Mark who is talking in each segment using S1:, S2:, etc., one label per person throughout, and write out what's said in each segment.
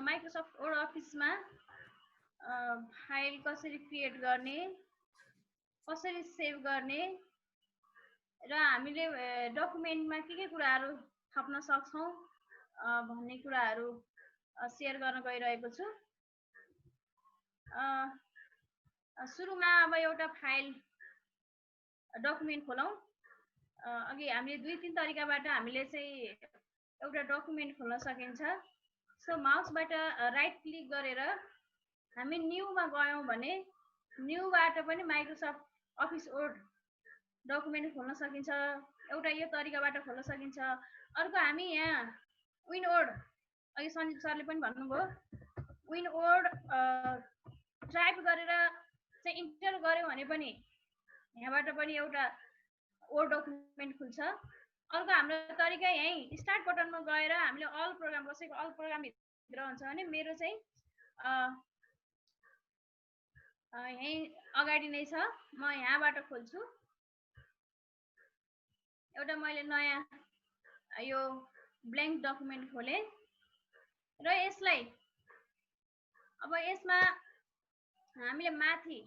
S1: Microsoft word अफिसमा file कसरी create गर्ने, कसरी सेभ गर्ने र हामीले डकुमेन्टमा के कुराहरू थप्न सक्छौँ भन्ने कुराहरू सेयर गर्न गइरहेको छु। सुरुमा अब एउटा फाइल डकुमेन्ट खोलौँ। अघि हामीले 2-3 तरिकाबाट हामीले चाहिँ एउटा डकुमेन्ट खोल्न सकिन्छ। सो माउसबाट राइट क्लिक गरेर हामी न्यूमा गयौँ भने न्यूबाट पनि माइक्रोसफ्ट अफिस वर्ड डकुमेन्ट खोल्न सकिन्छ। एउटा यो तरिकाबाट खोल्न सकिन्छ। अर्को हामी यहाँ विनवर्ड, अघि सञ्जीव सरले पनि भन्नुभयो, विनवर्ड टाइप गरेर चाहिँ इन्टर गर्यो भने पनि यहाँबाट पनि एउटा वर्ड डकुमेन्ट खुल्छ। अर्को हाम्रो तरिका यही स्टार्ट बटनमा गएर हामीले अल प्रोग्राम, कसैको अल प्रोग्राम भित्र हुन्छ भने मेरो चाहिँ यही अगाडि नै छ। म यहाँबाट खोल्छु। एउटा मैले नयाँ यो ब्ल्याङ्क डकुमेन्ट खोलेँ र यसलाई अब यसमा हामीले माथि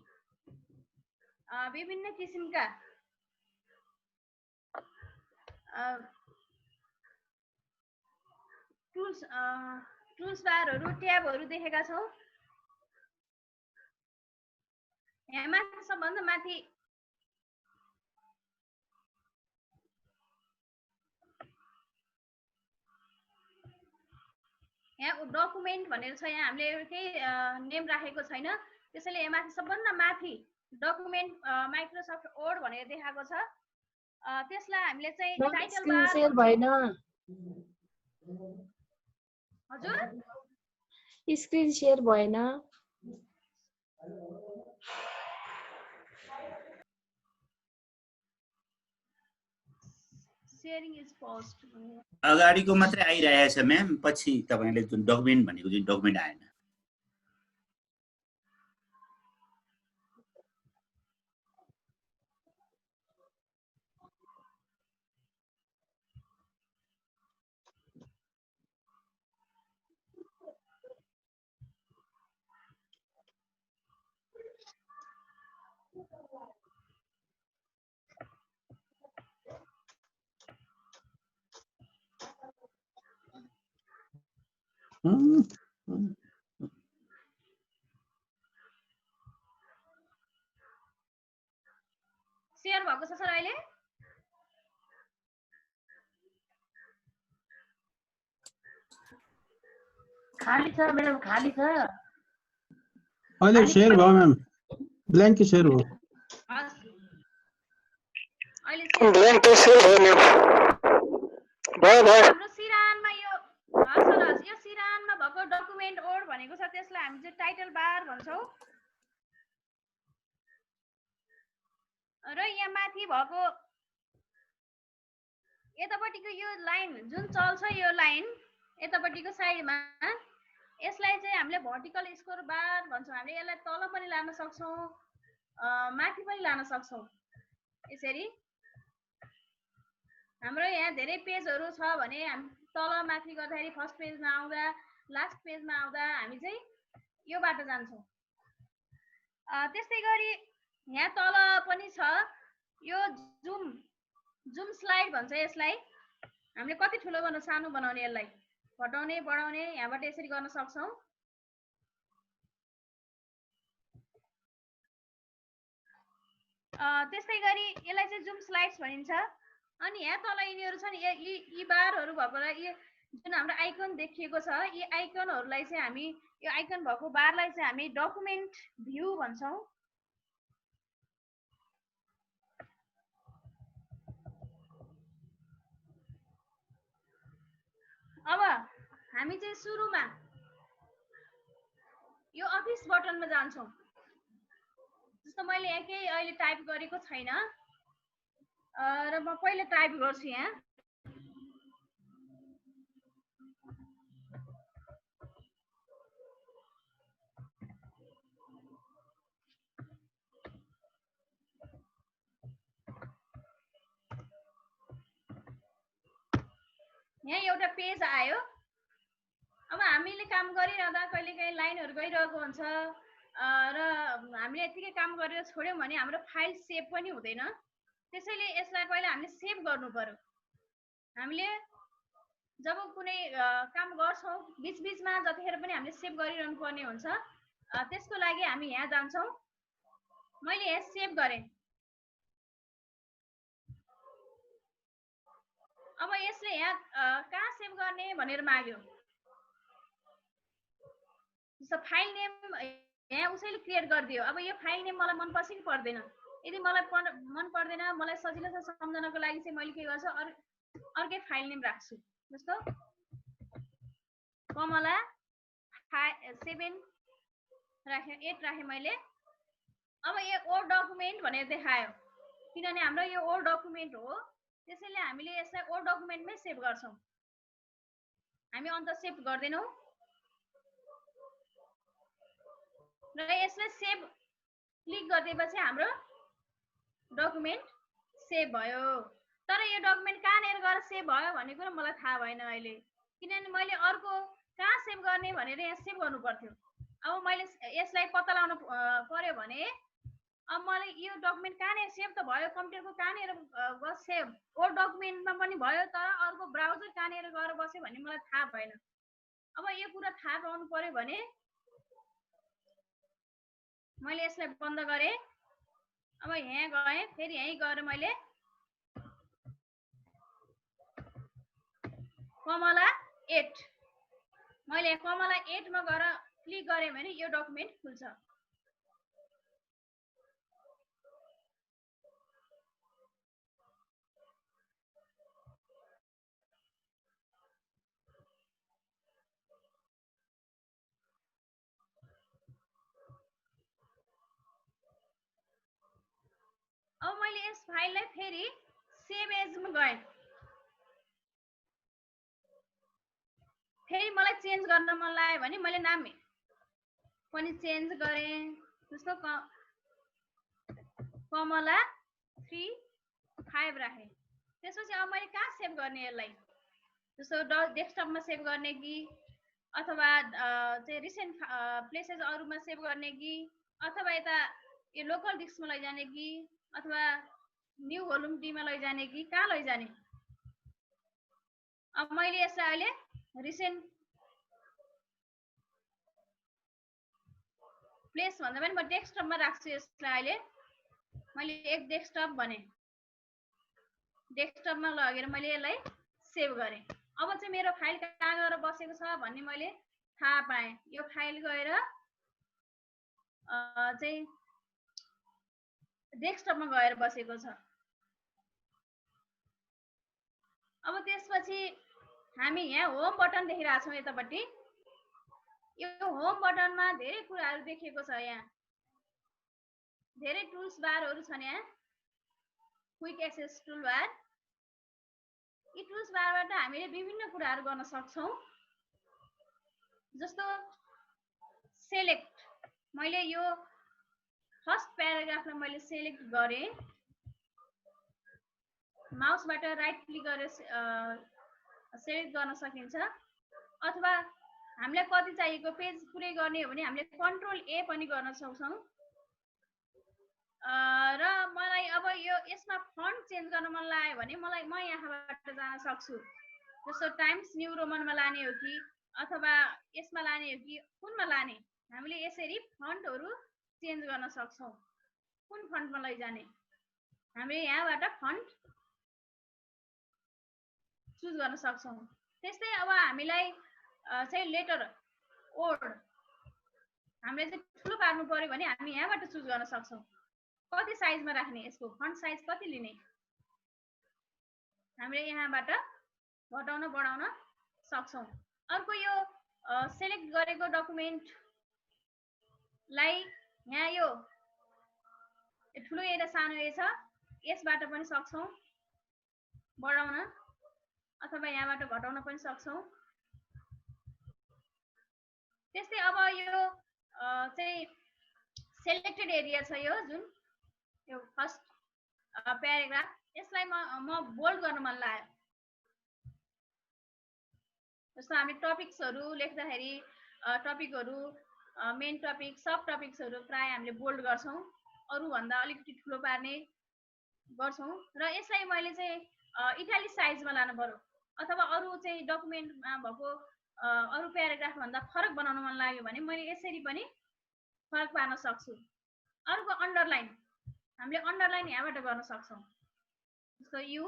S1: विभिन्न किसिमका टुल्स बारहरू, ट्याबहरू देखेका छौँ। यहाँ माथि सबभन्दा माथि यहाँ डकुमेन्ट भनेर छ। यहाँ हामीले केही नेम राखेको छैन, त्यसैले यहाँ माथि सबभन्दा माथि डकुमेन्ट माइक्रोसफ्ट वर्ड भनेर देखाएको छ। त्यसलाई हामीले चाहिँ टाइटल बार
S2: शेयर भएन।
S1: हजुर
S2: स्क्रिन शेयर भएन।
S1: शेयरिङ इज पोस्ट
S3: अगाडिको मात्रै आइरहेछ म्याम, पछि तपाईले जुन डकुमेन्ट भनेको जुन डकुमेन्ट आएन।
S1: शेयर भएको छ सर अहिले?
S4: खाली छ म्याम, खाली छ।
S5: अहिले शेयर भयो म्याम, ब्ल्याङ्क शेयर भयो।
S1: अहिले
S6: ब्ल्याङ्क शेयर भयो म्याम। भयो भयो।
S1: हाम्रो सिरानमा यो सर यो सिरानमा भएको डकुमेन्ट वर्ड भनेको छ, त्यसलाई हामी चाहिँ टाइटल बार भन्छौँ। र यहाँ माथि भएको यतापट्टिको यो लाइन जुन चल्छ, यो लाइन यतापट्टिको साइडमा, यसलाई चाहिँ हामीले भर्टिकल स्कोर बार भन्छौँ। हामीले यसलाई तल पनि लान सक्छौँ, माथि पनि लान सक्छौँ। यसरी हाम्रो यहाँ धेरै पेजहरू छ भने हामी तल माथि गर्दाखेरि फर्स्ट पेजमा आउँदा, लास्ट पेजमा आउँदा हामी चाहिँ यो बाटो जान्छौँ। त्यस्तै गरी यहाँ तल पनि छ यो जुम स्लाइड भन्छ। यसलाई हामीले कति ठुलो बनाउने, सानो बनाउने, यसलाई घटाउने बढाउने यहाँबाट यसरी गर्न सक्छौँ। त्यस्तै गरी यसलाई चाहिँ जुम स्लाइड्स भनिन्छ। अनि यहाँ तल यिनीहरू छन्, यी बारहरू भएकोलाई यी जुन हाम्रो आइकन देखिएको छ, यी आइकनहरूलाई चाहिँ हामी, यो आइकन भएको बारलाई चाहिँ हामी डकुमेन्ट भ्यू भन्छौँ। अब हामी चाहिँ सुरुमा यो अफिस बटनमा जान्छौँ। जस्तो मैले यहाँ केही अहिले टाइप गरेको छैन र म पहिला टाइप गर्छु। यहाँ यहाँ एउटा पेज आयो। अब हामीले काम गरिरहनु गरिरहँदा कहिलेकाहीँ लाइनहरू गइरहेको हुन्छ र हामीले यतिकै काम गरेर छोड्यौँ भने हाम्रो फाइल सेभ पनि हुँदैन। त्यसैले यसलाई पहिला हामीले सेभ गर्नु पर्यो। हामीले जब कुनै काम गर्छौँ बीचबीचमा जतिखेर पनि हामीले सेभ गरिरहनु पर्ने हुन्छ। त्यसको लागि हामी यहाँ जान्छौँ। मैले यहाँ सेभ गरेँ। अब यसले यहाँ कहाँ सेभ गर्ने भनेर माग्यो। जस्तो फाइल नेम यहाँ उसैले क्रिएट गरिदियो। अब यो फाइल नेम मलाई मन पर्छ कि पर्दैन? यदि मलाई मन पर्दैन, मलाई सजिलोसँग सम्झनको लागि चाहिँ मैले के गर्छु, अर्कै फाइल नेम राख्छु। जस्तो कमला 7 राखेँ, 8 राखेँ मैले। अब यो ओल्ड डकुमेन्ट भनेर देखायो, किनभने हाम्रो यो ओल्ड डकुमेन्ट हो। त्यसैले हामीले यसलाई ओल्ड डकुमेन्टमै सेभ गर्छौँ। हामी अन्त सेभ गर्दैनौँ र यसलाई सेभ क्लिक गरिदिएपछि हाम्रो डकुमेन्ट सेभ भयो। तर यो डकुमेन्ट कहाँनिर गएर सेभ भयो भन्ने कुरा मलाई थाहा भएन अहिले, किनभने मैले अर्को कहाँ सेभ गर्ने भनेर यहाँ सेभ गर्नु पर्थ्यो। अब मैले यसलाई पत्ता लगाउनु पर्यो भने अब मलाई यो डकुमेन्ट कहाँनिर सेभ त भयो, कम्प्युटरको कहाँनिर गएर सेभ, ओल्ड डकुमेन्टमा पनि भयो, तर अर्को ब्राउजर कहाँनिर गएर बस्यो भन्ने मलाई थाहा भएन। अब यो कुरा थाहा पाउनु पर्यो भने मैले यसलाई बन्द गरेँ। अब यहाँ गएँ, फेरि यहीँ गएर मैले कमला 8 मैले कमला 8 मा गएर क्लिक गरेँ भने यो डकुमेन्ट खुल्छ। अब मैले यस फाइललाई फेरि सेभ एजमा गएँ। फेरि मलाई चेन्ज गर्न मन लाग्यो भने मैले नाम पनि चेन्ज गरेँ। जस्तो कमला 3 5 राखेँ। त्यसपछि अब मैले कहाँ सेभ गर्ने यसलाई? जस्तो डेस्कटपमा सेभ गर्ने कि अथवा चाहिँ रिसेन्ट प्लेसेस अरूमा सेभ गर्ने कि अथवा यता यो लोकल डिस्कमा लैजाने कि अथवा न्यू भोल्युम डीमा लैजाने कि कहाँ लैजाने? अब मैले यसलाई अहिले रिसेन्ट प्लेस भन्दा पनि म डेस्कटपमा राख्छु यसलाई। अहिले मैले एक डेस्कटप भने डेस्कटपमा लगेर मैले यसलाई सेभ गरेँ। अब चाहिँ मेरो फाइल कहाँ गएर बसेको छ भन्ने मैले थाहा पाएँ। यो फाइल गएर चाहिँ डेस्कटपमा गएर बसेको छ। अब त्यसपछि हामी यहाँ होम बटन देखिरहेको छौँ यतापट्टि। यो होम बटनमा धेरै कुराहरू देखिएको छ। यहाँ धेरै टुल्स बारहरू छन्। यहाँ क्विक एक्सेस टुल बार। यी टुल्स बारबाट हामीले विभिन्न कुराहरू गर्न सक्छौँ। जस्तो सेलेक्ट, मैले यो फर्स्ट प्याराग्राफलाई मैले सेलेक्ट गरेँ। माउसबाट राइट क्लिक गरेर सेलेक्ट गर्न सकिन्छ, अथवा हामीलाई कति चाहिएको पेज पुरै गर्ने हो भने हामीले कन्ट्रोल ए पनि गर्न सक्छौँ। र मलाई अब यसमा फन्ट चेन्ज गर्न मन लाग्यो भने म यहाँबाट जान सक्छु। जस्तो टाइम्स न्यू रोमनमा लाने हो कि अथवा यसमा लाने हो कि कुनमा लाने, हामीले यसरी फन्टहरू चेन्ज गर्न सक्छौँ। कुन फन्टमा लैजाने हामीले यहाँबाट फन्ट चुज गर्न सक्छौँ। त्यस्तै अब हामीलाई चाहिँ लेटर वर्ड हामीले चाहिँ ठुलो पार्नु पर्यो भने हामी यहाँबाट चुज गर्न सक्छौँ। कति साइजमा राख्ने, यसको फन्ट साइज कति लिने, हामीले यहाँबाट घटाउन बढाउन सक्छौँ। अर्को यो सेलेक्ट गरेको डकुमेन्टलाई यहाँ यो ठुलो ए र सानो ए छ, यसबाट पनि सक्छौँ बढाउन अथवा यहाँबाट घटाउन पनि सक्छौँ। त्यस्तै अब यो चाहिँ सेलेक्टेड एरिया छ, यो जुन यो फर्स्ट प्याराग्राफ, यसलाई म बोल्ड गर्न मन लाग्यो। जस्तो हामी टपिक्सहरू लेख्दाखेरि टपिकहरू मेन टपिक सब टपिक्सहरू प्राय हामीले बोल्ड गर्छौँ, अरूभन्दा अलिकति ठुलो पार्ने गर्छौँ र यसलाई मैले चाहिँ इटालिसाइजमा लानु पर्यो अथवा अरू चाहिँ डकुमेन्टमा भएको अरू प्याराग्राफभन्दा फरक बनाउन मन लाग्यो भने मैले यसरी पनि फरक पार्न सक्छु। अर्को अन्डरलाइन, हामीले अन्डरलाइन यहाँबाट गर्न सक्छौँ। जस्तो यु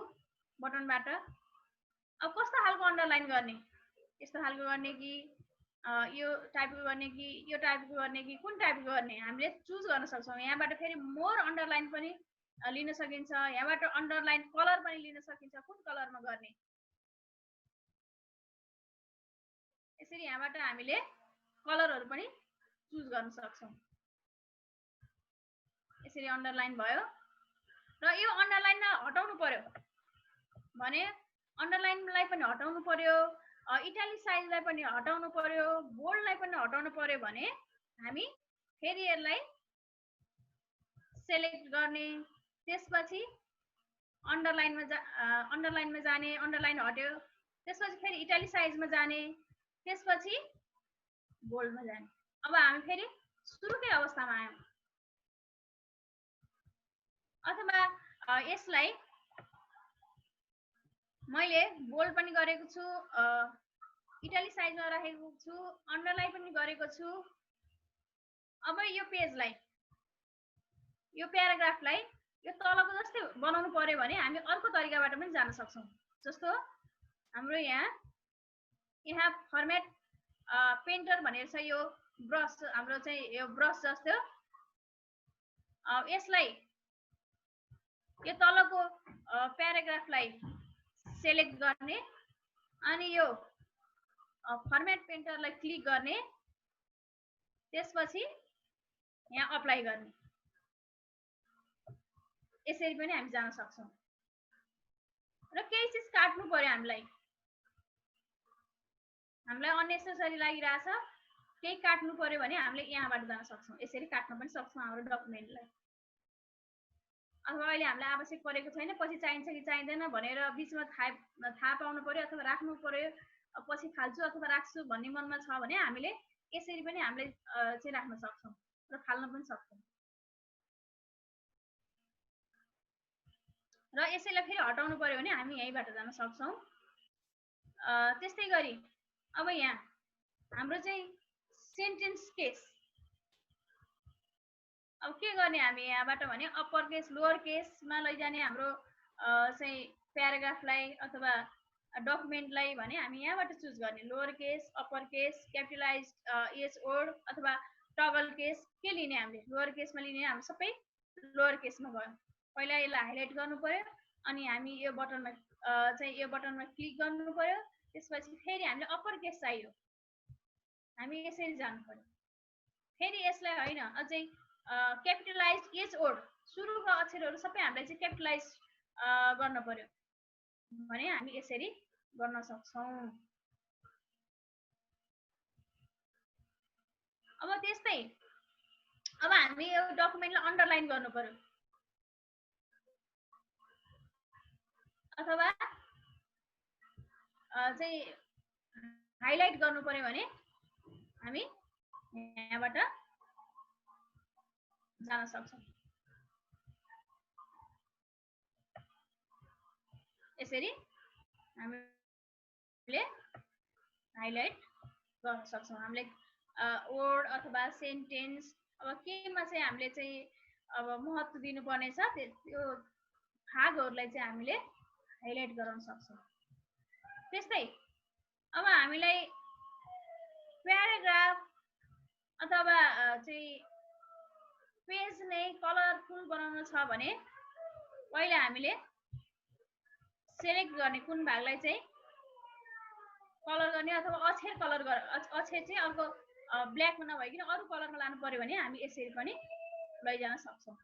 S1: बटनबाट अब कस्तो खालको अन्डरलाइन गर्ने, यस्तो खालको गर्ने कि यो टाइपको गर्ने कि यो टाइपको गर्ने कि कुन टाइपको गर्ने हामीले चुज गर्न सक्छौँ। यहाँबाट फेरि मोर अन्डरलाइन पनि लिन सकिन्छ, यहाँबाट अन्डरलाइन कलर पनि लिन सकिन्छ, कुन कलरमा गर्ने। यसरी यहाँबाट हामीले कलरहरू पनि चुज गर्न सक्छौँ। यसरी अन्डरलाइन भयो र यो अन्डरलाइन हटाउनु पर्यो भने अन्डरलाइनलाई पनि हटाउनु पर्यो, इटालिसाइजलाई पनि हटाउनु पर्यो, बोल्डलाई पनि हटाउनु पर्यो भने हामी फेरि यसलाई सेलेक्ट गर्ने, त्यसपछि अन्डरलाइनमा जाने, अन्डरलाइन हट्यो, त्यसपछि फेरि इटालिसाइजमा जाने, त्यसपछि बोल्डमा जाने। अब हामी फेरि सुरुकै अवस्थामा आयौँ। अथवा यसलाई मैले बोल्ड पनि गरेको छु, इटालिसाइजमा राखेको छु, अन्डरलाइन पनि गरेको छु। अब यो पेजलाई, यो प्याराग्राफलाई यो तलको जस्तै बनाउनु पर्यो भने हामी अर्को तरिकाबाट पनि जान सक्छौँ। जस्तो हाम्रो यहाँ फर्मेट पेन्टर भनेर छ, यो ब्रस हाम्रो चाहिँ यो ब्रस जस्तो। यसलाई यो तलको प्याराग्राफलाई सेलेक्ट गर्ने अनि यो फर्मेट पेन्टरलाई क्लिक गर्ने, त्यसपछि यहाँ अप्लाई गर्ने। यसरी पनि हामी जान सक्छौँ। र केही चिज काट्नु पर्यो, हामीलाई अननेसेसरी लागिरहेछ, केही काट्नु पर्यो भने हामीले यहाँबाट जान सक्छौँ। यसरी काट्न पनि सक्छौँ हाम्रो डकुमेन्टलाई। अथवा अहिले हामीलाई आवश्यक परेको छैन, पछि चाहिन्छ कि चाहिँदैन भनेर बिचमा थाहा पाउनु पर्यो अथवा राख्नु पर्यो, पछि फाल्छु अथवा राख्छु भन्ने मनमा छ भने हामीले यसरी पनि हामीले चाहिँ राख्न सक्छौँ र फाल्न पनि सक्छौँ। र यसैलाई फेरि हटाउनु पर्यो भने हामी यहीँबाट जान सक्छौँ। त्यस्तै गरी अब यहाँ हाम्रो चाहिँ सेन्टेन्स केस, अब के गर्ने हामी यहाँबाट भने अप्पर केस लोअर केसमा लैजाने हाम्रो चाहिँ प्याराग्राफलाई अथवा डकुमेन्टलाई भने हामी यहाँबाट चुज गर्ने। Lower case, upper case, capitalise H word अथवा टगल केस के लिने हामीले। लोअर केसमा लिने हामी सबै लोअर केसमा गयो। पहिला यसलाई हाइलाइट गर्नु पर्यो अनि हामी यो बटनमा क्लिक गर्नु पर्यो, त्यसपछि फेरि हामीले अप्पर केस चाहियो, हामी यसरी जानु पर्यो। फेरि यसलाई होइन अझै क्यापिटलाइज एच वर्ड सुरुको अक्षरहरू सबै हामीलाई चाहिँ क्यापिटलाइज गर्न पर्यो भने हामी यसरी गर्न सक्छौँ। अब त्यस्तै अब हामी यो डकुमेन्टलाई अन्डरलाइन गर्नु पर्यो अथवा चाहिँ हाइलाइट गर्नु पर्यो भने हामी यहाँबाट जान सक्छौँ। यसरी हामीले हाइलाइट गर्न सक्छौँ। हामीले वर्ड अथवा सेन्टेन्स अब केमा चाहिँ हामीले चाहिँ अब महत्त्व दिनुपर्ने छ त्यो भागहरूलाई चाहिँ हामीले हाइलाइट गराउन सक्छौँ। त्यस्तै अब हामीलाई प्याराग्राफ अथवा चाहिँ पेज नै कलरफुल बनाउनु छ भने पहिला हामीले सेलेक्ट गर्ने कुन भागलाई चाहिँ कलर गर्ने अथवा अक्षर कलर अक्षर चाहिँ अर्को ब्ल्याकमा नभइकन अरू कलरमा लानु पर्यो भने हामी यसरी पनि लैजान सक्छौँ।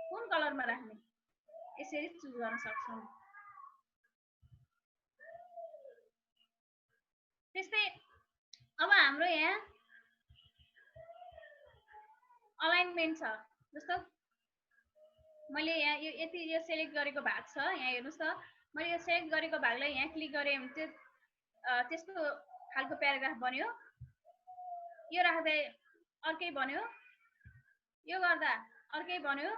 S1: कुन कलरमा राख्ने यसरी चुज गर्न सक्छौँ। त्यस्तै अब हाम्रो यहाँ अलाइनमेन्ट छ। जस्तो मैले यहाँ यो सेलेक्ट गरेको भाग छ, यहाँ हेर्नुहोस् त, मैले यो सेलेक्ट गरेको भागलाई यहाँ क्लिक गरेँ भने त्यस्तो खालको प्याराग्राफ बन्यो। यो राख्दै अर्कै बन्यो, यो गर्दा अर्कै बन्यो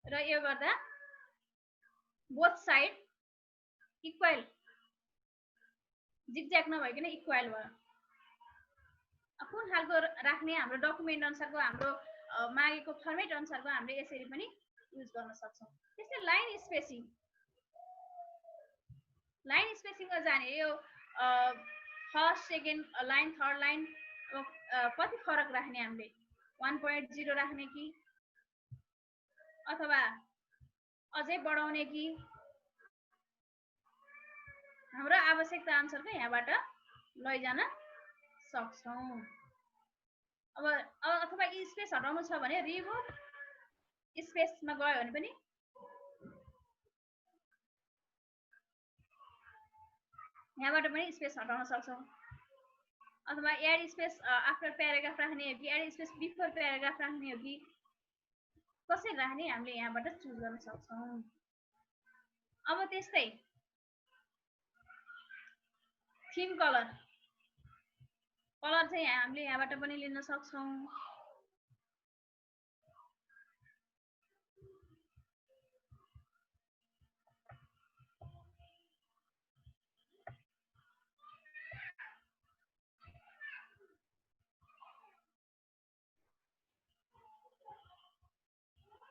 S1: र यो गर्दा बोथ साइड इक्वल जिगज्याग नभइकन इक्वल भयो। कुन खालको राख्ने हाम्रो डकुमेन्ट अनुसारको हाम्रो मागेको फर्मेट अनुसारको हामीले यसरी पनि युज गर्न सक्छौँ। त्यस्तै लाइन स्पेसिङमा जाने यो first second line third line कति फरक राख्ने हामीले 1.0 राख्ने कि अथवा अझै बढाउने कि हाम्रो आवश्यकता अनुसारको यहाँबाट लैजान सक्छौँ। अब अथवा स्पेस हटाउनु छ भने रिमुभ स्पेसमा गयो भने पनि यहाँबाट पनि स्पेस हटाउन सक्छौँ। अथवा एड स्पेस आफ्टर प्याराग्राफ राख्ने हो कि एड स्पेस बिफोर प्याराग्राफ राख्ने हो कि कसरी राख्ने हामीले यहाँबाट चुज गर्न सक्छौँ। अब त्यस्तै थीम कलर चाहिँ हामीले यहाँबाट पनि लिन सक्छौँ।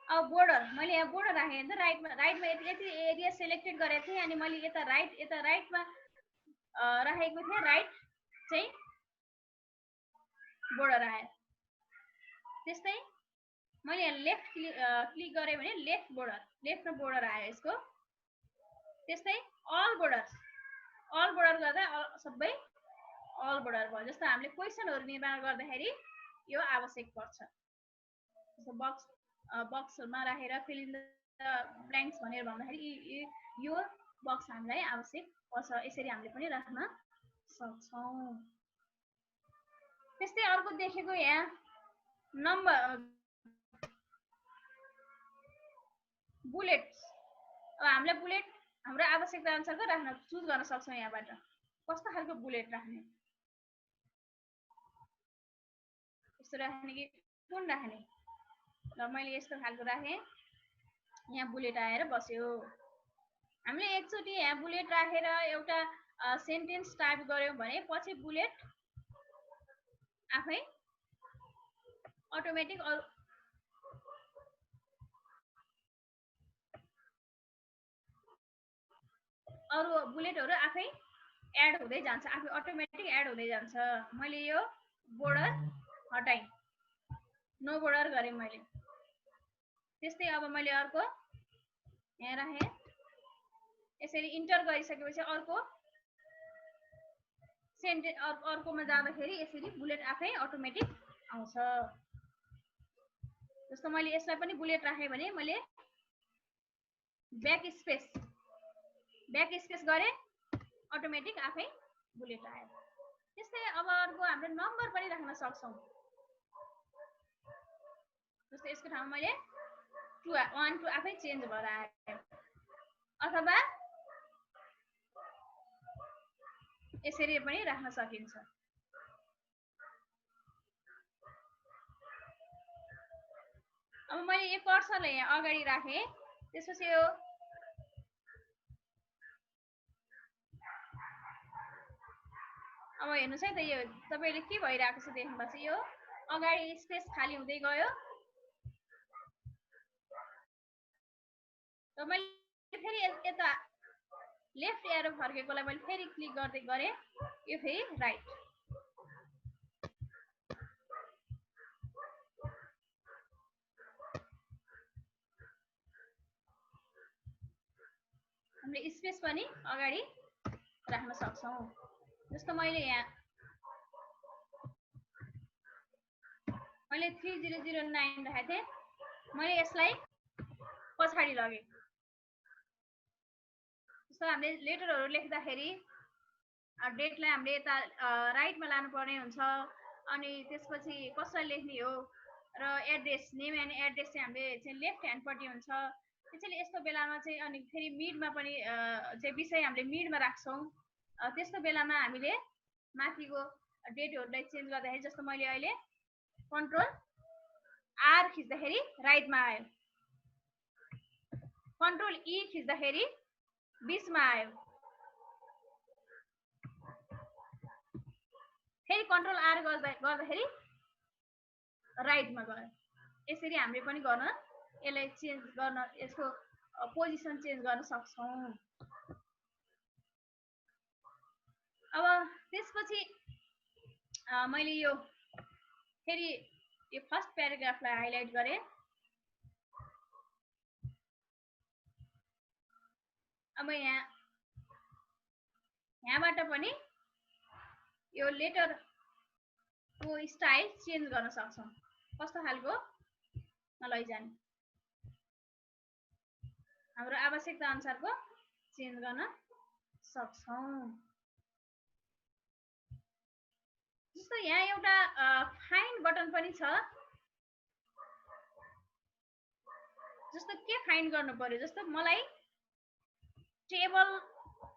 S1: अब बोर्डर मैले यहाँ बोर्डर राखेँ नि त राइटमा यति एरिया सेलेक्टेड गरेको थिएँ अनि मैले यता राइटमा राखेको थिएँ। राइट चाहिँ बोर्डर आयो। त्यस्तै मैले यहाँ लेफ्ट क्लिक गरेँ भने लेफ्टमा बोर्डर आयो यसको। त्यस्तै अल बोर्डर गर्दा सबै अल बोर्डर भयो। जस्तो हामीले क्वेसनहरू निर्माण गर्दाखेरि यो आवश्यक पर्छ। जस्तो बक्समा राखेर फिल इन द ब्ल्याङ्क्स भनेर भन्दाखेरि यो बक्स हामीलाई आवश्यक पर्छ। यसरी हामीले पनि राख्न सक्छौँ। त्यस्तै अर्को देखेको यहाँ नम्बर बुलेट्स। अब हामीले बुलेट हाम्रो आवश्यकता अनुसारको राख्न चुज गर्न सक्छौँ। यहाँबाट कस्तो खालको बुलेट राख्ने, यस्तो राख्ने कि कुन राख्ने। ल मैले यस्तो खालको राखेँ। यहाँ बुलेट आएर बस्यो। हामीले एकचोटि यहाँ बुलेट राखेर एउटा सेन्टेन्स टाइप गर्यौँ भने पछि बुलेट आफै अटोमेटिक अरू बुलेटहरू आफै एड हुँदै जान्छ, आफै अटोमेटिक एड हुँदै जान्छ। मैले यो बोर्डर हटाएँ, नो बोर्डर गरेँ मैले। त्यस्तै अब मैले अर्को यहाँ राखेँ। यसरी इन्टर गरिसकेपछि अर्कोमा जाँदाखेरि यसरी बुलेट आफै अटोमेटिक आउँछ। जस्तो मैले यसलाई पनि बुलेट राखेँ भने मैले ब्याक स्पेस गरेँ, अटोमेटिक आफै बुलेट आयो। त्यस्तै अब अर्को हाम्रो नम्बर पनि राख्न सक्छौँ। जस्तो यसको ठाउँमा मैले 1 2 आफै चेन्ज भएर आयो। अथवा यसरी पनि राख्न सकिन्छ। अब मैले यो कर्सरलाई यहाँ अगाडि राखेँ। त्यसपछि यो अब हेर्नुहोस् है त, यो तपाईँले के भइरहेको छ देख्नुभएको छ। यो अगाडि स्पेस खाली हुँदै गयो र मैले फेरि यता लेफ्ट एरो फर्केकोलाई मैले फेरि क्लिक गर्दै गरेँ। यो फेरि राइट। हामीले स्पेस पनि अगाडि राख्न सक्छौँ। जस्तो मैले यहाँ 3009 राखेको थिएँ। मैले यसलाई पछाडि लगेँ। जस्तो हामीले लेटरहरू लेख्दाखेरि डेटलाई हामीले यता राइटमा लानुपर्ने हुन्छ। अनि त्यसपछि कसरी लेख्ने हो र एड्रेस, नेम एन्ड एड्रेस चाहिँ हामीले चाहिँ लेफ्ट ह्यान्डपट्टि हुन्छ। त्यसैले यस्तो बेलामा चाहिँ अनि फेरि मिडमा पनि चाहिँ विषय हामीले मिडमा राख्छौँ। त्यस्तो बेलामा हामीले माथिको डेटहरूलाई चेन्ज गर्दाखेरि जस्तो मैले अहिले कन्ट्रोल आर खिच्दाखेरि राइटमा आयो, कन्ट्रोल ई खिच्दाखेरि बिचमा आयो, फेरि कन्ट्रोल आर गर्दाखेरि राइटमा गयो। यसरी हामीले पनि गर्न यसलाई चेन्ज गर्न यसको पोजिसन चेन्ज गर्न सक्छौँ। अब त्यसपछि मैले यो फेरि यो फर्स्ट प्याराग्राफलाई हाइलाइट गरेँ। अब यहाँबाट पनि यो लेटरको स्टाइल चेन्ज गर्न सक्छौँ, कस्तो खालको लैजाने हाम्रो आवश्यकता अनुसारको चेन्ज गर्न सक्छौँ। जस्तो यहाँ एउटा फाइन्ड बटन पनि छ। जस्तो के फाइन्ड गर्नु पर्यो, जस्तो मलाई टेबल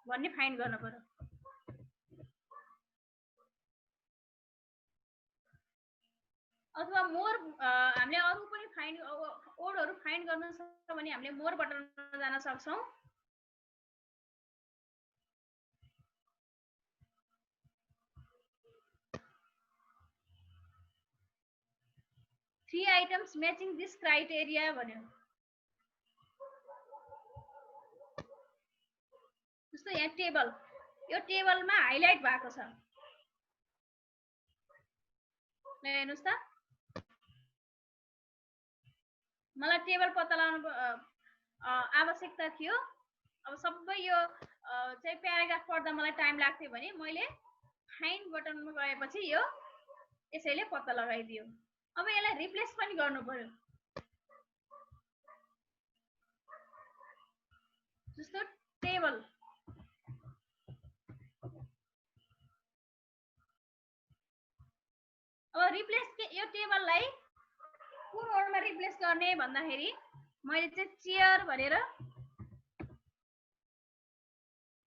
S1: भन्ने फाइन्ड गर्नु पर्यो। अथवा मोर हामीले अरू पनि फाइन्ड ओडहरू फाइन्ड गर्न सक्छ भने हामीले मोर बटनमा जान सक्छौँ। Three items matching this criteria भन्यो। जस्तो यहाँ टेबल, यो टेबलमा हाइलाइट भएको छ, हेर्नुहोस् त। मलाई टेबल पत्ता लगाउनु आवश्यकता थियो। अब सबै यो चाहिँ प्याराग्राफ पढ्दा मलाई टाइम लाग्थ्यो भने मैले फाइन्ड बटनमा गएपछि यो यसैले पत्ता लगाइदियो। अब यसलाई रिप्लेस पनि गर्नु पर्यो। जस्तो टेबल, अब रिप्लेस यो टेबललाई कुन वर्डमा रिप्लेस गर्ने भन्दाखेरि मैले चाहिँ चेयर भनेर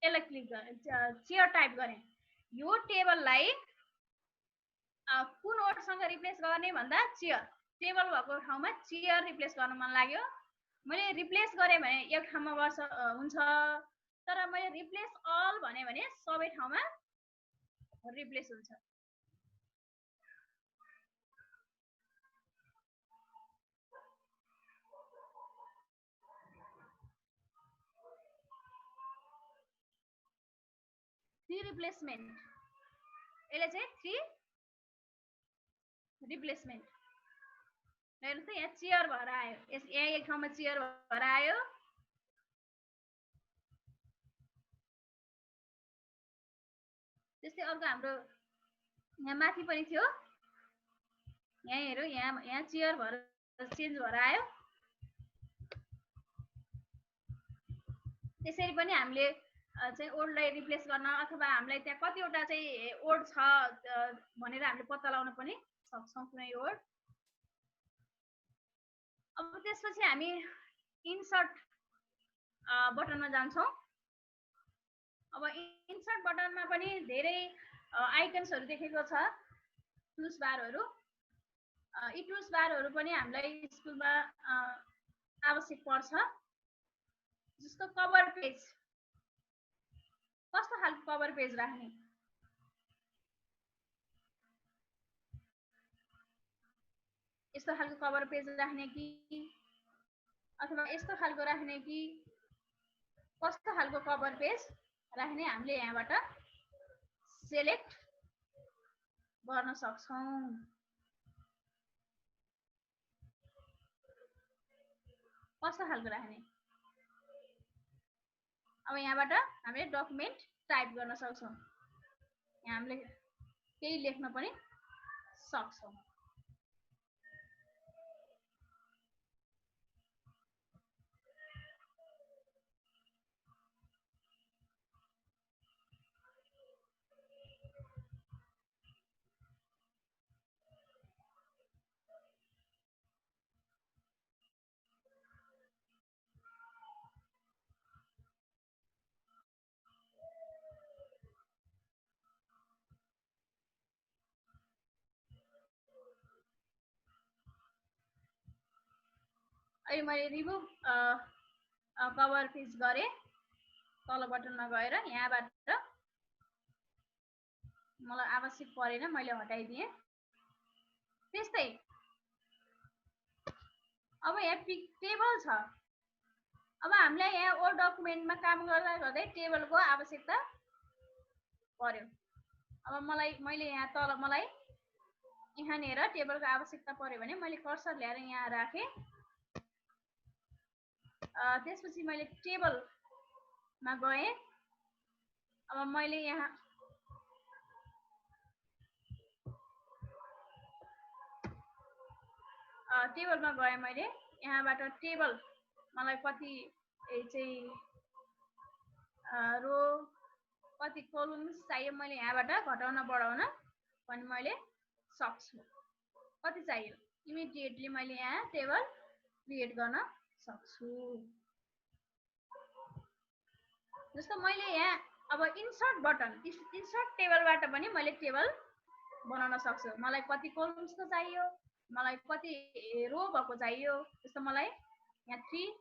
S1: यसलाई क्लिक गरेँ, चेयर टाइप गरेँ। यो टेबललाई कुन वर्डसँग रिप्लेस गर्ने भन्दा चेयर, टेबल भएको ठाउँमा चेयर रिप्लेस गर्न मन लाग्यो। मैले रिप्लेस गरेँ भने एक ठाउँमा हुन्छ, तर मैले रिप्लेस अल भने सबै ठाउँमा रिप्लेस हुन्छ। थ्री रिप्लेसमेन्ट, यसले चाहिँ थ्री रिप्लेसमेन्ट। हेर्नुहोस् त यहाँ चेयर भएर आयो, यहाँ एक ठाउँमा चेयर भएर आयो। त्यस्तै अर्को हाम्रो यहाँ माथि पनि थियो, यहाँ हेरौँ, यहाँ चेयर भएर चेन्ज भएर आयो। त्यसरी पनि हामीले चाहिँ ओडलाई रिप्लेस गर्न अथवा हामीलाई त्यहाँ कतिवटा चाहिँ ओड छ भनेर हामीले पत्ता लगाउन पनि सक्छौँ कुनै ओड। अब त्यसपछि हामी इन्सर्ट बटनमा जान्छौँ। अब इन्सर्ट बटनमा पनि धेरै आइकन्सहरू देखेको छ, टुल्स बारहरू। यी टुल्स बारहरू पनि हामीलाई स्कुलमा आवश्यक पर्छ। जस्तो कभर पेज, कस्तो खालको कभर पेज राख्ने, यस्तो खालको कभर पेज राख्ने कि अथवा यस्तो खालको राख्ने कि कस्तो खालको कभर पेज राख्ने हामीले यहाँबाट सेलेक्ट गर्न सक्छौँ। कस्तो खालको राख्ने, अब यहाँबाट हामीले डकुमेन्ट टाइप गर्न सक्छौँ। यहाँ हामीले केही लेख्न पनि सक्छौँ। अहिले मैले रिमुभ कभर पेज गरेँ, तल बटनमा गएर यहाँबाट मलाई आवश्यक परेन, मैले हटाइदिएँ। त्यस्तै अब यहाँ टेबल छ। अब हामीलाई यहाँ वर्ड डकुमेन्टमा काम गर्दा गर्दै टेबलको आवश्यकता पर्यो। अब मैले यहाँ तल मलाई यहाँनिर टेबलको आवश्यकता पर्यो भने मैले कर्सर ल्याएर यहाँ राखेँ। त्यसपछि मैले टेबलमा गएँ। अब मैले यहाँ टेबलमा गएँ। मैले यहाँबाट टेबल मलाई कति चाहिँ रो कति कलम्स चाहियो मैले यहाँबाट घटाउन बढाउन पनि मैले सक्छु। कति चाहियो इमिडिएटली मैले यहाँ टेबल क्रिएट गर्न सक्छु। जस्तो मैले यहाँ अब इन्सर्ट बटन, इन्सर्ट टेबलबाट पनि मैले टेबल बनाउन सक्छु। मलाई कति कलम्सको चाहियो, मलाई कति रो भएको चाहियो। जस्तो मलाई यहाँ 3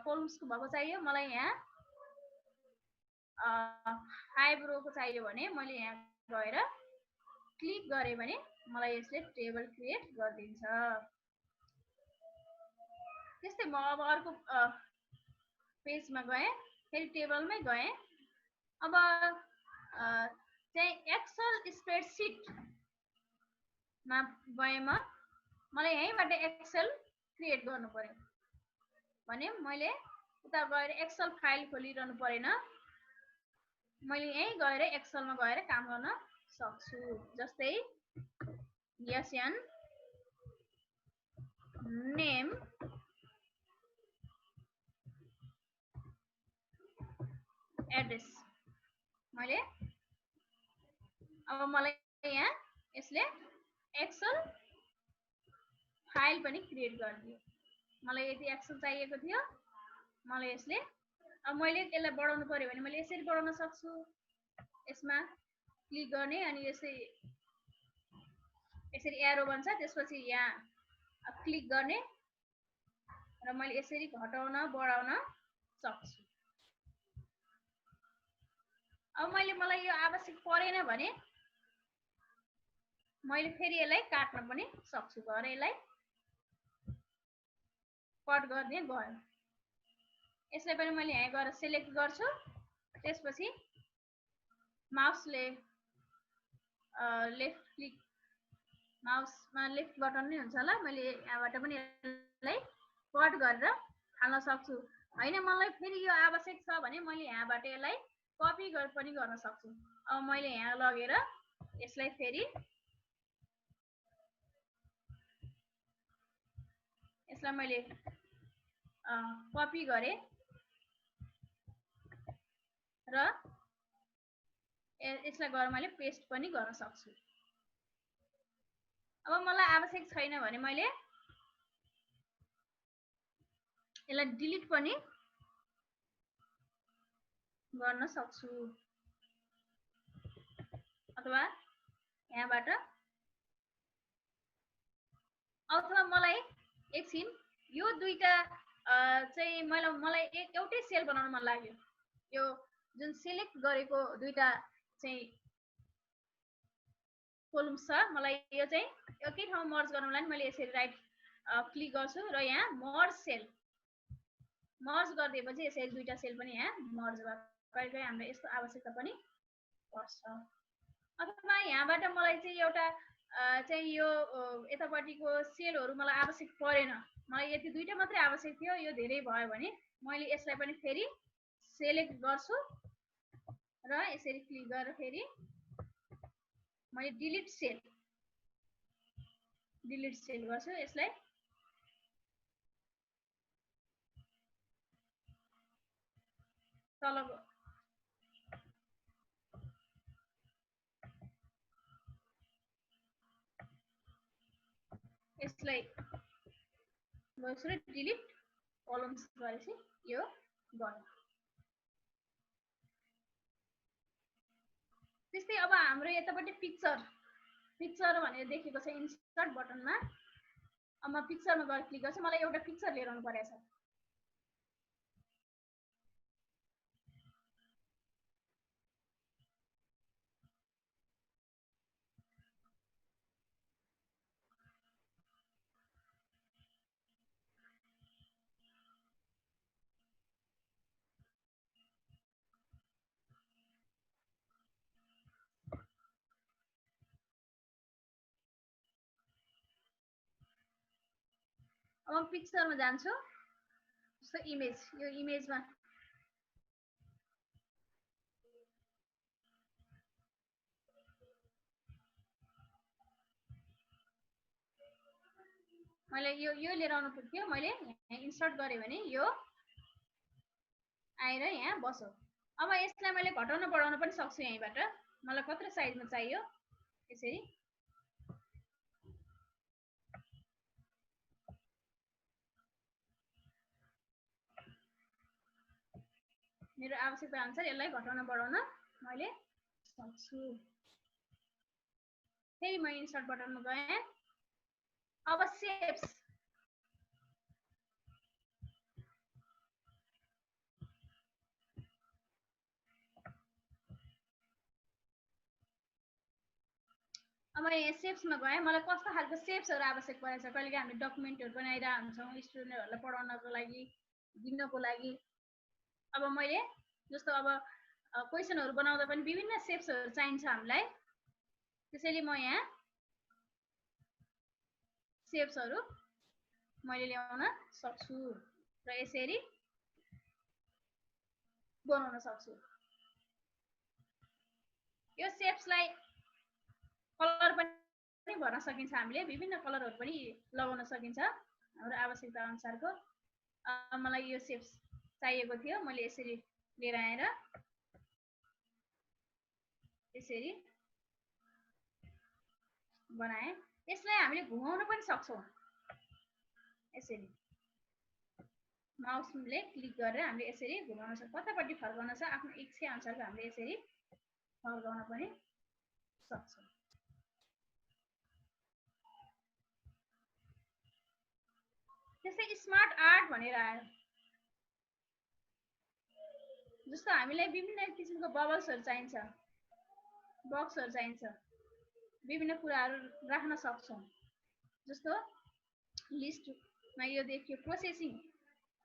S1: कलम्सको भएको चाहियो, मलाई यहाँ 5 रोको चाहियो भने मैले यहाँ गएर क्लिक गरेँ भने मलाई यसले टेबल क्रिएट गरिदिन्छ। त्यस्तै म अब अर्को पेजमा गएँ, फेरि टेबलमै गएँ। अब चाहिँ एक्सेल स्प्रेडसिटमा गएमा मलाई यहीँबाट एक्सेल क्रिएट गर्नु पर्यो भने मैले उता गएर एक्सेल फाइल खोलिरहनु परेन। मैले यहीँ गएर एक्सेलमा गएर काम गर्न सक्छु। जस्तै एसएन नेम एड्रेस मैले अब मलाई यहाँ यसले एक्सेल फाइल पनि क्रिएट गरिदियो। मलाई यति एक्सेल चाहिएको थियो, मलाई यसले अब मैले यसलाई बढाउनु पर्यो भने मैले यसरी बढाउन सक्छु। यसमा क्लिक गर्ने अनि यसरी एरो बन्छ। त्यसपछि यहाँ क्लिक गर्ने र मैले यसरी घटाउन बढाउन सक्छु। अब मलाई यो आवश्यक परेन भने मैले फेरि यसलाई काट्न पनि सक्छु। गएर यसलाई कट गर्ने गयो। यसलाई पनि मैले यहाँ गएर सिलेक्ट गर्छु। त्यसपछि माउसले लेफ्ट क्लिक, माउसमा लेफ्ट बटन नै हुन्छ होला। मैले यहाँबाट पनि यसलाई कट गरेर हाल्न सक्छु। हैन मलाई फेरि यो आवश्यक छ भने मैले यहाँबाट यसलाई कपी पनि गर्न सक्छु। अब मैले यहाँ लगेर यसलाई फेरि यसलाई मैले कपी गरेँ र यसलाई गएर मैले पेस्ट पनि गर्न सक्छु। अब मलाई आवश्यक छैन भने मैले यसलाई डिलिट पनि गर्न सक्छु। अथवा यहाँबाट अथवा मलाई एकछिन यो दुईटा चाहिँ मलाई एउटै सेल बनाउन मन लाग्यो। यो जुन सिलेक्ट गरेको दुईटा चाहिँ कोलम्स छ, मलाई यो चाहिँ एकै ठाउँ मर्ज गर्नलाई मैले यसरी राइट क्लिक गर्छु र यहाँ मर्ज सेल मर्ज गरिदिएपछि यसरी दुईटा सेल पनि यहाँ मर्ज भयो। कहिलेकाहीँ हाम्रो यस्तो आवश्यकता पनि पर्छ। अथवा यहाँबाट मलाई चाहिँ एउटा चाहिँ यो यतापट्टिको सेलहरू मलाई आवश्यक परेन, मलाई यति दुईटा मात्रै आवश्यक थियो, यो धेरै भयो भने मैले यसलाई पनि फेरि सेलेक्ट गर्छु र यसरी क्लिक गरेर फेरि मैले डिलिट सेल गर्छु। यसलाई तल यसलाई गर्छु र डिलिट कलम्स गरेपछि यो गर्नु। त्यस्तै अब हाम्रो यतापट्टि पिक्चर भनेर देखेको छ इन्सर्ट बटनमा। अब म पिक्चरमा गएर क्लिक गर्छु मलाई एउटा पिक्चर लिएर आउनु परेछ अब म पिक्चरमा जान्छु जस्तो इमेज यो इमेजमा मैले यो लिएर आउनु पर्थ्यो मैले यहाँ इन्सर्ट गरेँ भने यो आएर यहाँ बस्यो अब यसलाई मैले घटाउन बढाउन पनि सक्छु यहीँबाट मलाई कत्रो साइजमा चाहियो यसरी मेरो आवश्यकता अनुसार यसलाई घटाउन बढाउन मैले सक्छु फेरि म इन्सर्ट बटनमा गएँ अब शेप्स अब यहाँ शेप्समा गएँ मलाई कस्तो खालको शेप्सहरू आवश्यक परेछ कहिलेकाहीँ हामी डकुमेन्टहरू बनाइरहेको हुन्छौँ स्टुडेन्टहरूलाई पढाउनको लागि दिनको लागि अब मैले जस्तो अब क्वेसनहरू बनाउँदा पनि विभिन्न शेप्सहरू चाहिन्छ हामीलाई त्यसैले म यहाँ शेप्सहरू मैले ल्याउन सक्छु र यसरी बनाउन सक्छु यो शेप्सलाई कलर पनि भर्न सकिन्छ हामीले विभिन्न कलरहरू पनि लगाउन सकिन्छ हाम्रो आवश्यकता अनुसारको मलाई यो शेप्स चाहिएको थियो मैले यसरी लिएर आएर यसरी बनाएँ यसलाई हामीले घुमाउन पनि सक्छौँ यसरी माउसले क्लिक गरेर हामीले यसरी घुमाउन सक्छौँ कतापट्टि फर्काउन छ आफ्नो इच्छा अनुसारको हामीले यसरी फर्काउन पनि सक्छौँ त्यस्तै स्मार्ट आर्ट भनेर आयो जस्तो हामीलाई विभिन्न किसिमको बबल्सहरू चाहिन्छ बक्सहरू चाहिन्छ विभिन्न कुराहरू राख्न सक्छौँ जस्तो लिस्टमा यो देखियो प्रोसेसिङ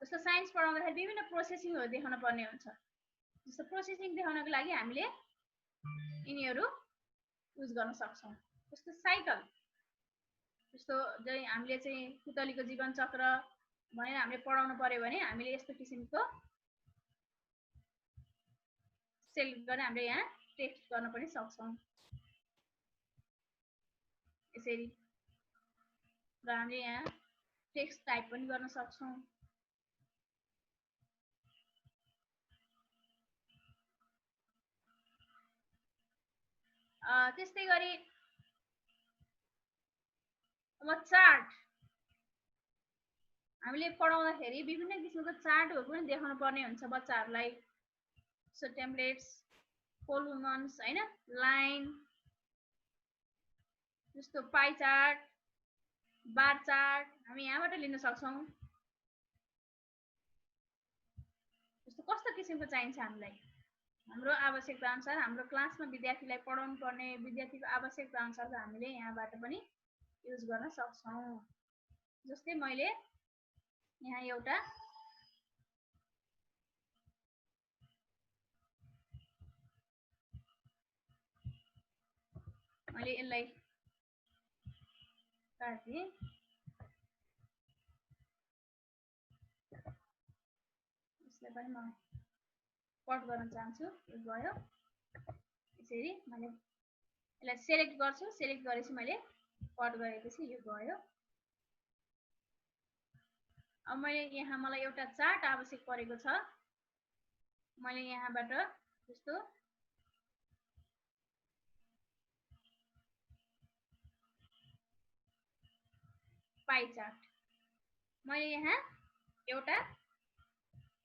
S1: जस्तो साइन्स पढाउँदाखेरि विभिन्न प्रोसेसिङहरू देखाउन पर्ने हुन्छ जस्तो प्रोसेसिङ देखाउनको लागि हामीले यिनीहरू युज गर्न सक्छौँ जस्तो साइकल जस्तो हामीले चाहिँ पुतलीको जीवन चक्र भनेर हामीले पढाउनु पर्यो भने हामीले यस्तो किसिमको सेलेक्ट गरेर हामीले यहाँ टेक्स्ट गर्न पनि सक्छौँ यसरी र हामीले यहाँ टेक्स्ट टाइप पनि गर्न सक्छौँ त्यस्तै गरी अब चार्ट हामीले पढाउँदाखेरि विभिन्न किसिमको चार्टहरू पनि देखाउनु पर्ने हुन्छ बच्चाहरूलाई सो टेम्प्लेट्स पोलुमन्स हैन लाइन जस्तो पाई चार्ट बार चार्ट हामी यहाँबाट लिन सक्छौँ जस्तो कस्तो किसिमको चाहिन्छ हामीलाई हाम्रो आवश्यकता अनुसार हाम्रो क्लासमा विद्यार्थीलाई पढाउनु पर्ने विद्यार्थीको आवश्यकता अनुसार हामीले यहाँबाट पनि युज गर्न सक्छौँ जस्तै मैले यहाँ एउटा मैले यसलाई काटेँ यसलाई पनि म कट गर्न चाहन्छु यो गयो यसरी मैले यसलाई सेलेक्ट गर्छु सेलेक्ट गरेपछि मैले कट गरेपछि यो गयो अब मैले यहाँ मलाई एउटा चार्ट आवश्यक परेको छ मैले यहाँबाट जस्तो पाई चार्ट मैले यहाँ एउटा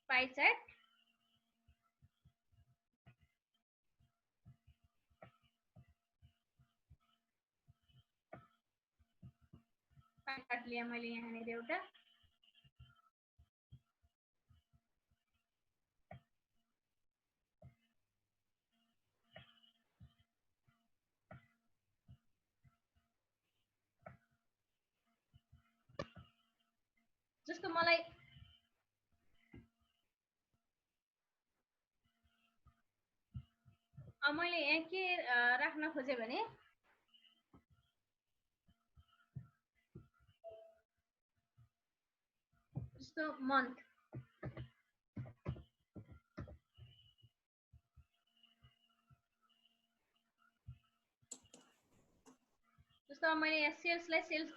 S1: पाई चार्ट कार्ड लिएँ मैले यहाँनिर एउटा। जस्तो मलाई मैले यहाँ के राख्न खोजेँ भने जस्तो मन्थ जस्तो मैले यहाँ सेल्सलाई सेल्स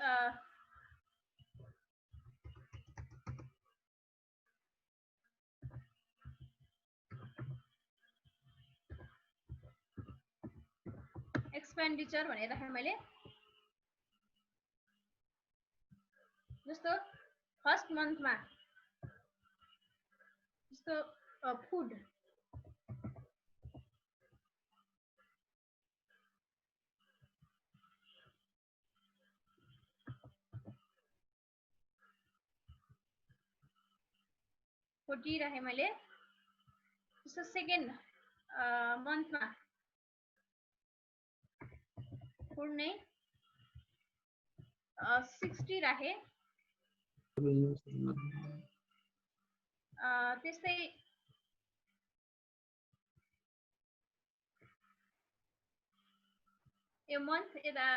S1: एक्सपेन्डिचर भनेर राखेँ मैले। जस्तो फर्स्ट मन्थमा जस्तो फुड $40 राखेँ मैले। जस्तो सेकेन्ड मन्थमा फुड नै 60 राखेँ। त्यस्तै यो मन्थ यता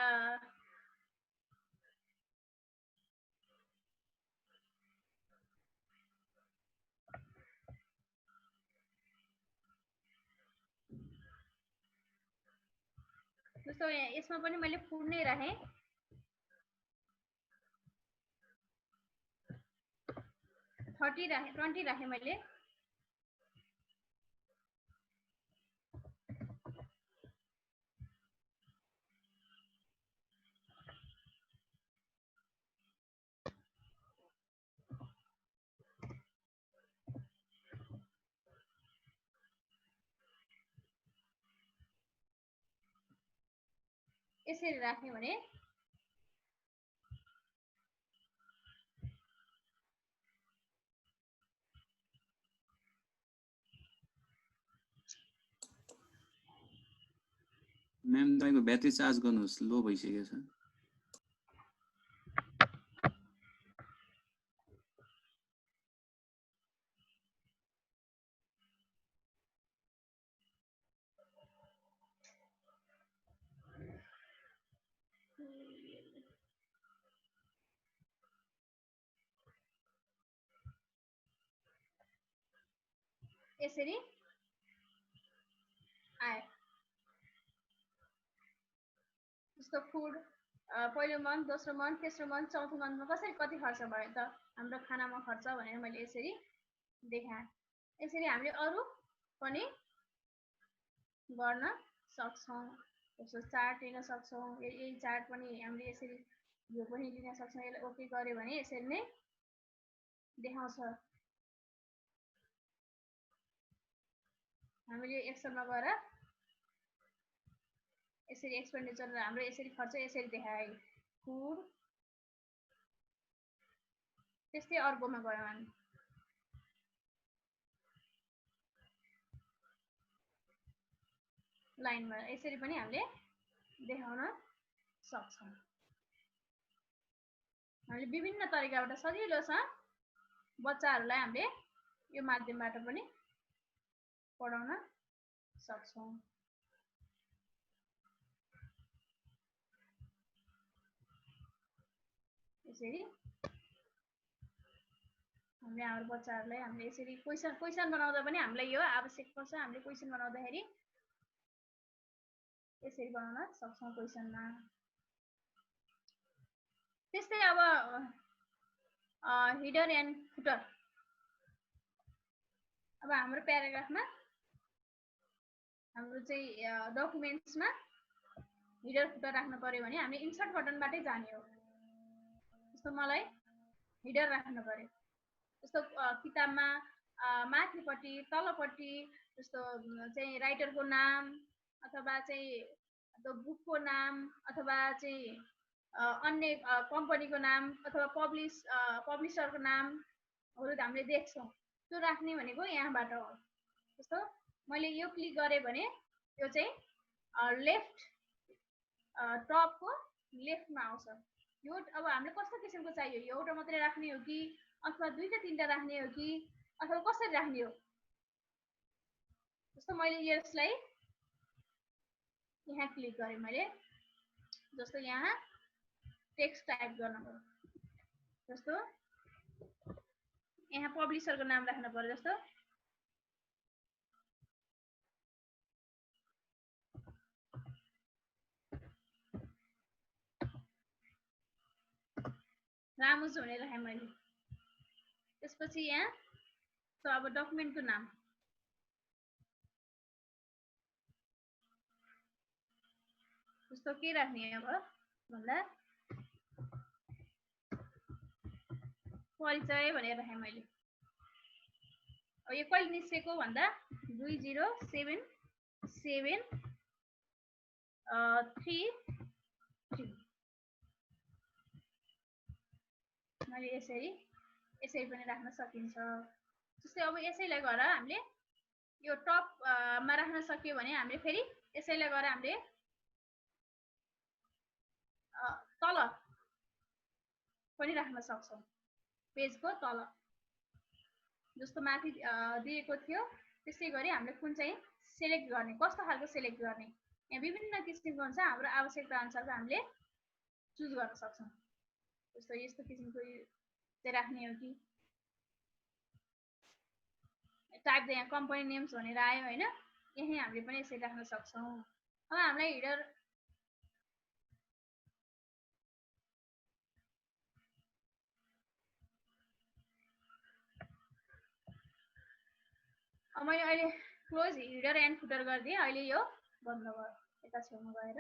S1: जस्तो यसमा पनि मैले फुड नै राखेँ। 20 राखेँ मैले। यसरी राख्ने भने
S7: म्याम तपाईको ब्याट्री चार्ज गर्नुहोस्, लो भइसकेको छ।
S1: यसरी आयो। जस्तो फुड पहिलो मन्थ, दोस्रो मन्थ, तेस्रो मन्थ, चौथो मन्थमा कसरी कति खर्च भयो त हाम्रो खानामा खर्च भनेर मैले यसरी देखाएँ। यसरी हामीले अरू पनि गर्न सक्छौँ। जस्तो चार्ट लिन सक्छौँ। यही चार्ट पनि हामीले यसरी यो पनि लिन सक्छौँ। यसलाई ओके गर्यो भने यसरी नै देखाउँछ। हामीले एक्सेलमा गएर यसरी एक्सपेन्डिचर हाम्रो यसरी खर्च यसरी देखाए फुड। त्यस्तै अर्कोमा गयौँ हामी लाइनमा यसरी पनि हामीले देखाउन सक्छौँ। हामीले विभिन्न तरिकाबाट सजिलो छ बच्चाहरूलाई हामीले यो माध्यमबाट पनि पढाउन सक्छौँ। यसरी हामीले हाम्रो बच्चाहरूलाई हामीले यसरी क्वेसन बनाउँदा पनि हामीलाई यो आवश्यक पर्छ। हामीले क्वेसन बनाउँदाखेरि यसरी बनाउन सक्छौँ क्वेसनमा। त्यस्तै अब हिडर एन्ड फुटर। अब हाम्रो प्याराग्राफमा हाम्रो चाहिँ डकुमेन्ट्समा हिडर फुटर राख्न पर्यो भने हामीले इन्सर्ट बटनबाटै जाने हो। जस्तो मलाई हिडर राख्न पर्यो। जस्तो किताबमा माथिपट्टि तलपट्टि जस्तो चाहिँ राइटरको नाम अथवा चाहिँ बुकको नाम अथवा चाहिँ अन्य कम्पनीको नाम अथवा पब्लिसरको नामहरू हामीले देख्छौँ। त्यो राख्ने भनेको यहाँबाट हो। जस्तो मैले यो क्लिक गरेँ भने यो चाहिँ लेफ्ट टपको लेफ्टमा आउँछ। यो अब हामीले कस्तो किसिमको चाहियो, एउटा मात्रै राख्ने हो कि अथवा दुईटा तीनटा राख्ने हो कि अथवा कसरी राख्ने हो। जस्तो मैले यसलाई यहाँ क्लिक गरेँ मैले, जस्तो यहाँ टेक्स्ट टाइप गर्नु पर्यो, जस्तो यहाँ पब्लिसरको नाम राख्नु पर्यो। जस्तो रामुज भनेर राखेँ मैले। त्यसपछि यहाँ त अब डकुमेन्टको नाम जस्तो के राख्ने अब भन्दा परिचय भनेर राखेँ मैले। अब यो कहिले निस्केको भन्दा 207733 मैले यसरी पनि राख्न सकिन्छ। जस्तै अब यसैलाई गएर हामीले यो टपमा राख्न सक्यो भने हामीले फेरि यसैलाई गएर हामीले तल पनि राख्न सक्छौँ, पेजको तल जस्तो माथि दिएको थियो त्यसै गरी हामीले कुन चाहिँ सेलेक्ट गर्ने, कस्तो खालको सेलेक्ट गर्ने, यहाँ विभिन्न किसिमको हुन्छ। हाम्रो आवश्यकता अनुसारको हामीले चुज गर्न सक्छौँ। जस्तो यस्तो किसिमको चाहिँ राख्ने हो कि टाइप द यहाँ कम्पनी नेम्स भनेर आयो होइन, यही हामीले पनि यसरी राख्न सक्छौँ। अब हामीलाई हिडर मैले अहिले क्लोज हिडर एन्ड फुटर गरिदिएँ। अहिले यो बन्द भयो यता छेउमा गएर।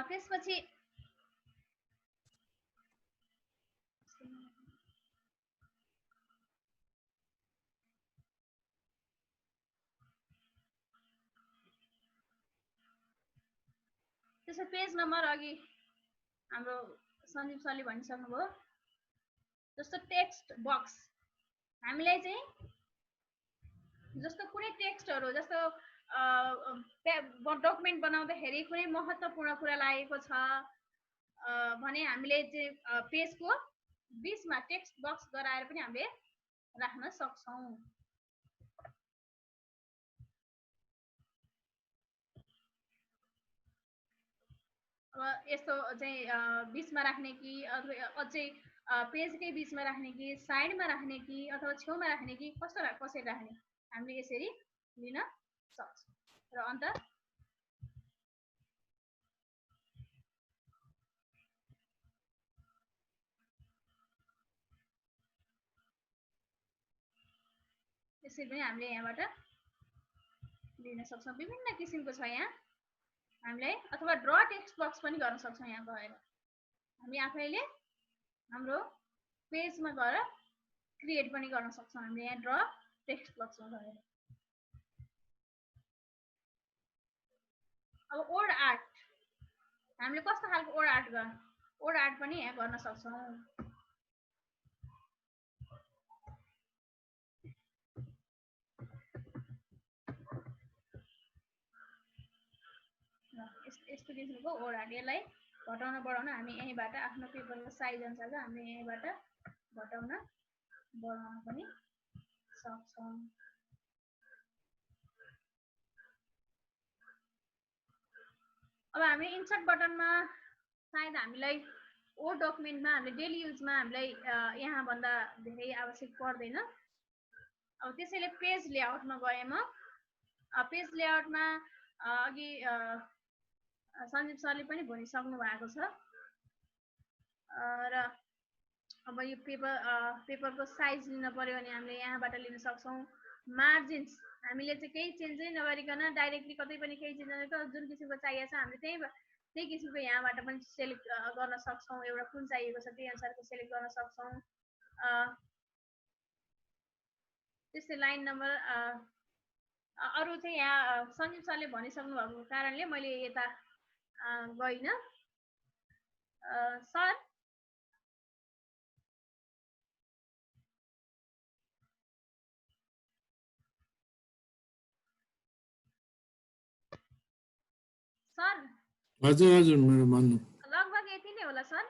S1: त्यसपछि त्यसो पेज नम्बर अघि हाम्रो सञ्जीव सरले भनिसक्नुभयो। जस्तो टेक्स्ट बक्स हामीलाई चाहिँ जस्तो कुनै टेक्स्टहरू जस्तो डकुमेन्ट बनाउँदाखेरि कुनै महत्त्वपूर्ण कुरा लागेको छ भने हामीले चाहिँ पेजको बीचमा टेक्स्ट बक्स गराएर पनि हामीले राख्न सक्छौँ। अब यस्तो चाहिँ बीचमा राख्ने कि अथवा अझै पेजकै बीचमा राख्ने कि साइडमा राख्ने कि अथवा छेउमा राख्ने कि कसरी राख्ने हामीले यसरी लिन सक्छौँ। र अन्त यसरी पनि हामीले यहाँबाट लिन सक्छौँ। विभिन्न किसिमको छ यहाँ हामीलाई, अथवा ड्र टेक्स्ट बक्स पनि गर्न सक्छौँ। यहाँ गएर हामी आफैले हाम्रो पेजमा गएर क्रिएट पनि गर्न सक्छौँ हामीले यहाँ ड्र टेक्स्ट बक्समा गएर। अब ओल्ड आर्ट हामीले कस्तो खालको ओल्ड आर्ट पनि यहाँ गर्न सक्छौँ। यस्तो किसिमको ओल्ड आर्ट, यसलाई घटाउन बढाउन हामी यहीँबाट आफ्नो पेपरको साइज अनुसारको हामीले यहीँबाट घटाउन बढाउन पनि सक्छौँ। अब हामी इन्सर्ट बटनमा सायद हामीलाई ओ डकुमेन्टमा हामीले डेली युजमा हामीलाई यहाँभन्दा धेरै आवश्यक पर्दैन। अब त्यसैले पेज लेआउटमा गएँ म। पेज लेआउटमा अघि सञ्जीव सरले पनि भनिसक्नु भएको छ। र अब यो पेपरको साइज लिन पर्यो भने हामीले यहाँबाट लिन सक्छौँ। मार्जिन्स हामीले चाहिँ केही चेन्जै नगरिकन डाइरेक्टली कतै पनि केही चेन्ज नगरिकन जुन किसिमको चाहिएको छ हामीले त्यही किसिमको यहाँबाट पनि सेलेक्ट गर्न सक्छौँ। एउटा कुन चाहिएको छ त्यही अनुसारको सेलेक्ट गर्न सक्छौँ। त्यस्तै लाइन नम्बर अरू चाहिँ यहाँ सञ्जीव सरले भनिसक्नु भएको कारणले मैले यता गइनँ। सर सर
S8: हजुर हजुर मेरो भन्नु
S1: लगभग यति नै होला सर।